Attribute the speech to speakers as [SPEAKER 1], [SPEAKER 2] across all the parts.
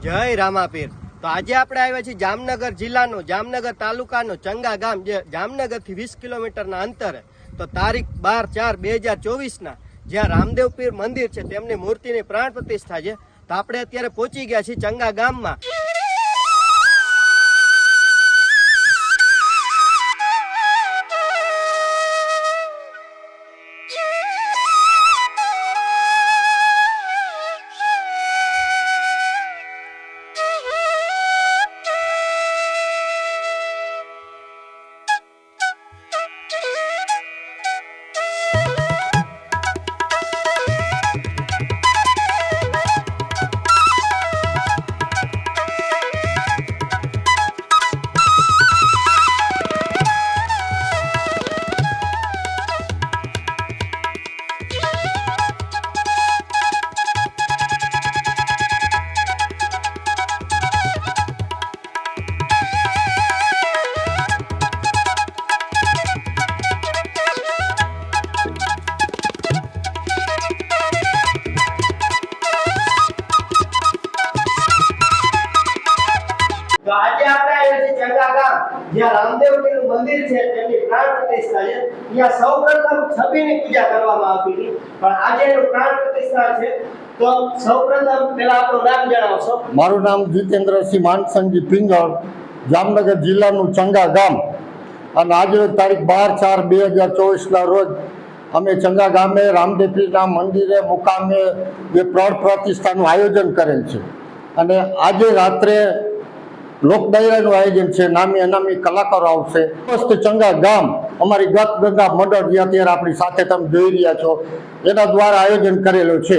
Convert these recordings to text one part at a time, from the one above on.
[SPEAKER 1] જય રામાપીર। તો આજે આપણે આવ્યા છીએ જામનગર જિલ્લાનો જામનગર તાલુકાનો ચંગા ગામ, જે જામનગરથી 20 કિલોમીટરના અંતરે। તો તારીખ 12/4/2024ના જ્યાં રામદેવ પીર મંદિર છે તેમની મૂર્તિની પ્રાણ પ્રતિષ્ઠા છે। તો આપણે અત્યારે પહોંચી ગયા છીએ ચંગા ગામમાં। તો આજે આપણે આવ્યા છીએ ચંગા ગામ, જ્યાં રામદેવ પીરનું મંદિર છે તેમની પ્રાણ પ્રતિષ્ઠા છે। ત્યાં સૌપ્રથમ છબીની પૂજા કરવામાં આવતી હતી, પણ આજે એનું પ્રાણ પ્રતિષ્ઠા છે। તો સૌપ્રથમ પહેલા આપણું નામ જણાવશો?
[SPEAKER 2] મારું નામ જીતેન્દ્રસિંહ માનસંગજી પિંગળ, જામનગર જિલ્લાનું ચંગા ગામ। અને આજે તારીખ 12/4/2024ના રોજ અમે ચંગા ગામે રામદેવ પીરના મંદિરે મુકામે જે પ્રાણ પ્રતિષ્ઠાનું આયોજન કરેલ છે। અને આજે રાત્રે લોક ડાયરાનું આયોજન છે, નામી અનામી કલાકારો આવશે। મસ્ત ચંગા ગામ અમારી ગત ગંગા મંડળ જે અત્યારે આપણી સાથે તમે જોઈ રહ્યા છો એના દ્વારા આયોજન કરેલું છે।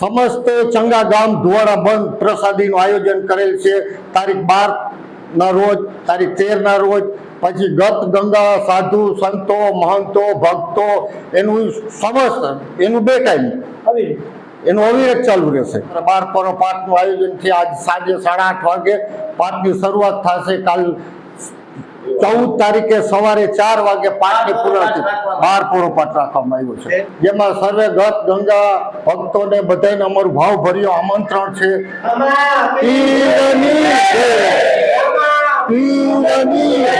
[SPEAKER 2] સમસ્ત ચંગા ગામ ધુવાડા બંધ પ્રસાદીનું આયોજન કરેલ છે તારીખ 12ના રોજ, તારીખ 13ના રોજ। પછી ગત ગંગા સાધુ સંતો મહંતો ભક્તો એનું સમસ્ત એનું 2 ટાઈમ એનું અવિરત ચાલુ રહેશે। 12 પરો પાઠનું આયોજન છે। આજ સાંજે 8:30 વાગે પાઠની શરૂઆત થશે। કાલ 14 તારીખે સવારે 4 વાગે પાઠની પૂર્ણાહુતિ 12 પરો પાઠ રાખવામાં આવ્યો છે, જેમાં સર્વે ગત ગંગા ભક્તોને બધાને અમારું ભાવભર્યું આમંત્રણ છે। પીરની જય, પીરની જય।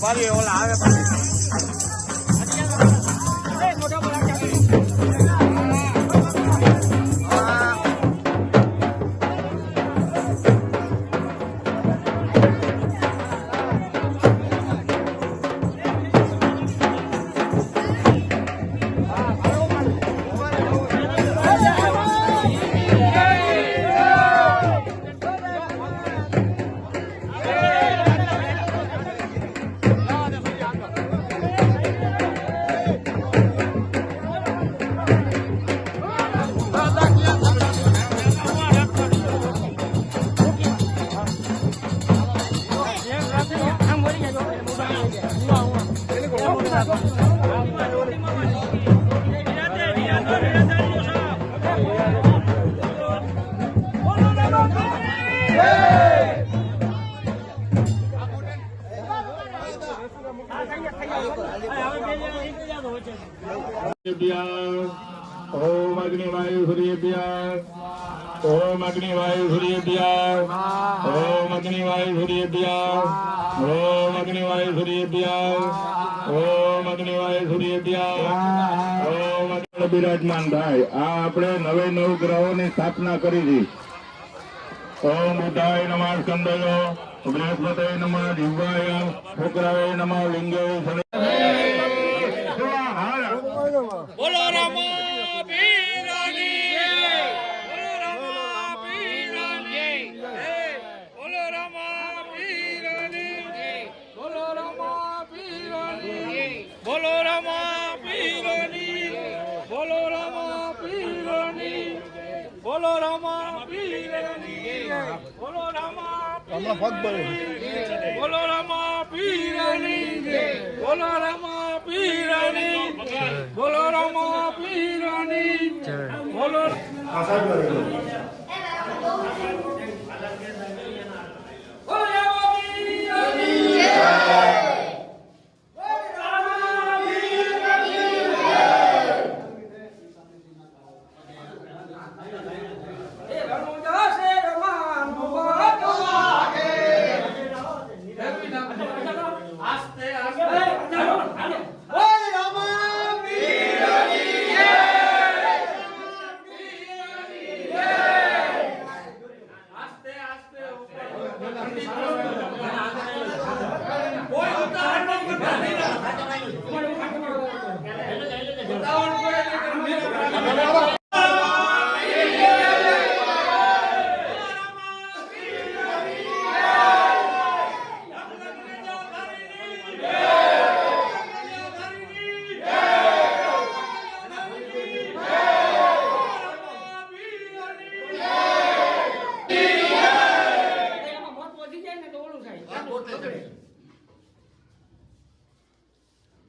[SPEAKER 3] ફરી ઓલા આવે પછી
[SPEAKER 4] ओम अग्निवायु सूर्येभ्यः ओम अग्निवायु सूर्येभ्यः ओम अग्निवायु सूर्येभ्यः ओम अग्निवायु सूर्येभ्यः ओम अग्निवायु सूर्येभ्यः ओम બિરાજમાન થાય આ આપણે 9 ગ્રહોની સ્થાપના કરી છે. ઓમ બુદ્ધાય નમઃ સ્કંદય બૃહસ્પતય નમઃ દિવ્યાય શુક્રાય નમઃ લિંગાય
[SPEAKER 3] બોલો રમા પીરની બોલો રમા પીરની બોલો રમા પીરની બોલો રમા પીરની બોલો રમા પીરની બોલો રમા પીરની બોલો રમા પીરની બોલો રમા બોલો રમા પીરની બોલો રમા પીરની બોલો રમા પીરની બોલો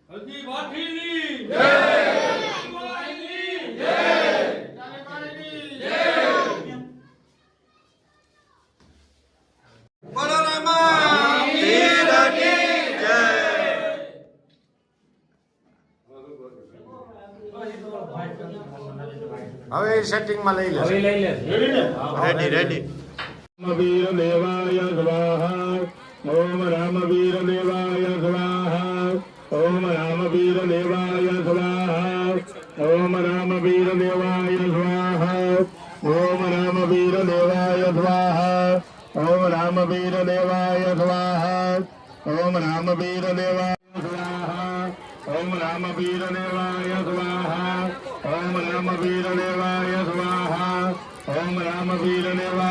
[SPEAKER 3] હલ્દી વાઠીની જય વાઠીની જય જાનેમાની જય બોલો રમા પીરની જય
[SPEAKER 2] હવે સેટિંગમાં લઈ લે. રેડી.
[SPEAKER 4] वीर देवाय स्वाहा ओम राम वीर देवाय स्वाहा ओम राम वीर देवाय स्वाहा ओम राम वीर देवाय स्वाहा ओम राम वीर देवाय स्वाहा ओम राम वीर देवाय स्वाहा ओम राम वीर देवाय स्वाहा ओम राम वीर देवाय स्वाहा ओम राम वीर देवाय स्वाहा ओम राम वीर देवाय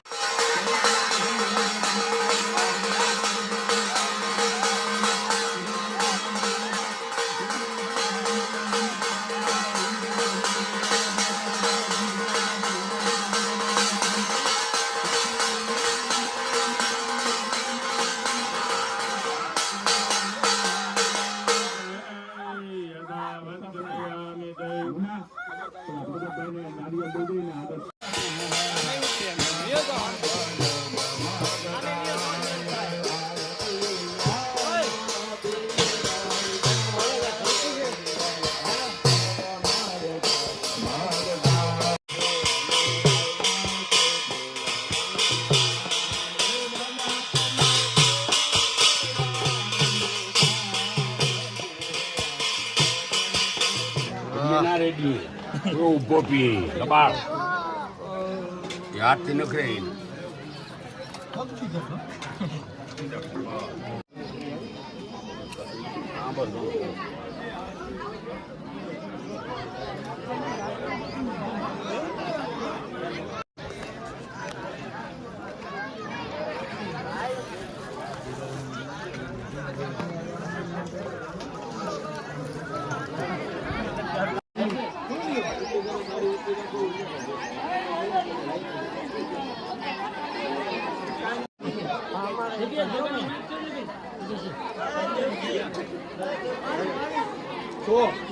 [SPEAKER 5] ready. Oh, Bobby, lebar. Ya, tino keren.
[SPEAKER 3] તો